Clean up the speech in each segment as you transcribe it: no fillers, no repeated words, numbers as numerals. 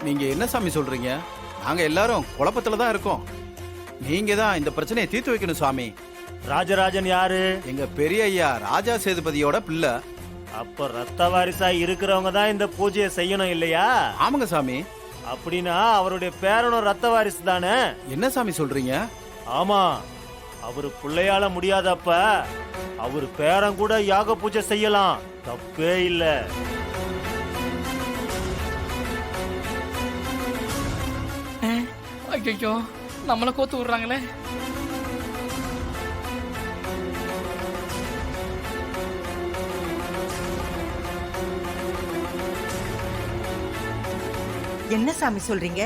நீங்க என்ன சாமி சொல்றீங்க? நாங்க எல்லாரும் குழப்பத்துல தான் இருக்கோம். நீங்க தான் இந்த பிரச்சனையை தீர்த்து வைக்கணும் சாமி. ராஜராஜன் யாரு? எங்க பெரிய ஐயா ராஜா சேதுபதியோட பிள்ளை. அப்ப ரத்த வாரிசா இருக்கிறவங்க தான் இந்த பூஜையை செய்யணும் இல்லையா? ஆமாங்க சாமி. அப்படின்னா அவருடைய பேரனும் ரத்த வாரிசு தானே? என்ன சாமி சொல்றீங்க? ஆமா, அவரு பிள்ளையால முடியாதப்ப அவரு பேரன் கூட யாக பூஜை செய்யலாம், தப்பே இல்ல. ஐயோ, நம்மள கோத்து விடுறாங்களே. என்ன சாமி சொல்றீங்க?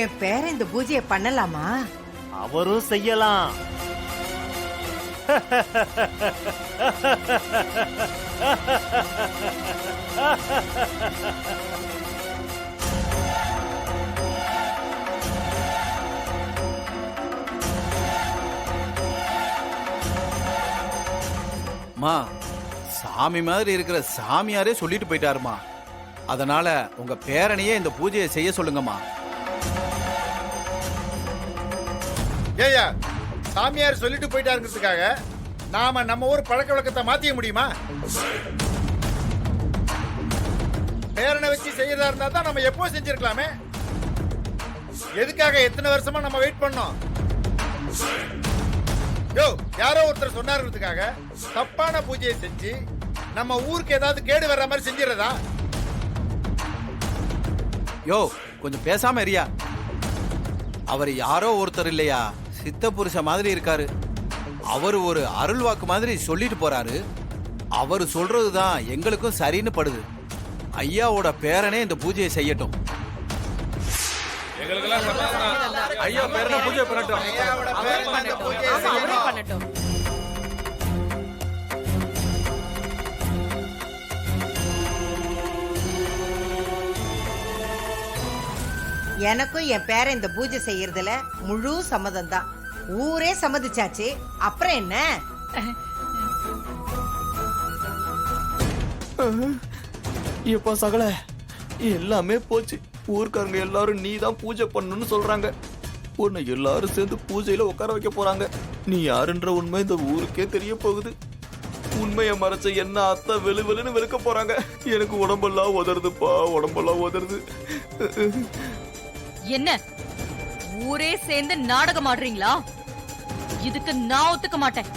என் பேரன் இந்த பூஜையை பண்ணலாமா? அவரும் செய்யலாம். மா, சாமி மாதிரி இருக்கிற சாமியாரே சொல்லிட்டு போயிட்டாருமா. அதனால உங்க பேரனையே இந்த பூஜையை செய்ய சொல்லுங்கம்மா. ஏய்யா, சாமியார் சொல்லிட்டு போயிட்டாருங்கிறதுக்காக நாம நம்ம ஊர் பழக்க வழக்கத்தை மாத்திக்க முடியுமா? பேரனை வச்சு செய்யறதா இருந்தா தான் நம்ம எப்போ செஞ்சிருக்கலாமே. எதுக்காக எத்தனை வருஷமா நம்ம வெயிட் பண்ணோம்? யோ, யாரோ ஒருத்தர் சொன்னாருன்றதுக்காக தப்பான பூஜையை செஞ்சு நம்ம ஊருக்கு ஏதாவது கேடு வர்ற மாதிரி செஞ்சிடறதா? யோ, கொஞ்சம் பேசாம இருயா. அவர் யாரோ ஒருத்தர் இல்லையா, சித்த புருஷ மாதிரி இருக்காரு. அவர் ஒரு அருள் வாக்கு மாதிரி சொல்லிட்டு போறாரு. அவர் சொல்றதுதான் எங்களுக்கும் சரின்னு படுது. ஐயாவோட பேரனே இந்த பூஜையை செய்யட்டும். ஐயா பேரனை பூஜை பண்ணட்டும். எனக்கும் என் பேரன் இந்த பூஜை செய்யறதுல முழு சம்மதம் தான். ஊரே சம்மதிச்சாச்சு, அப்புறம் என்ன? இப்ப சகல எல்லாமே போச்சு. ஊர்க்காரங்க எல்லாரும் நீ தான் பூஜை பண்ணணும்னு சொல்றாங்க. உன்னை எல்லாரும் சேர்ந்து பூஜையில உட்கார வைக்க போறாங்க. நீ யாருன்ற உண்மை இந்த ஊருக்கே தெரிய போகுது. உண்மையை மறைச்ச என்ன அத்தை வெளுன்னு வெளுக்க போறாங்க. எனக்கு உடம்பெல்லாம் உதறுதுப்பா, உடம்பெல்லாம் உதறுது. என்ன ஊரே சேர்ந்து நாடகம் ஆடுறீங்களா? இதுக்கு நான் ஒத்துக்க மாட்டேன்.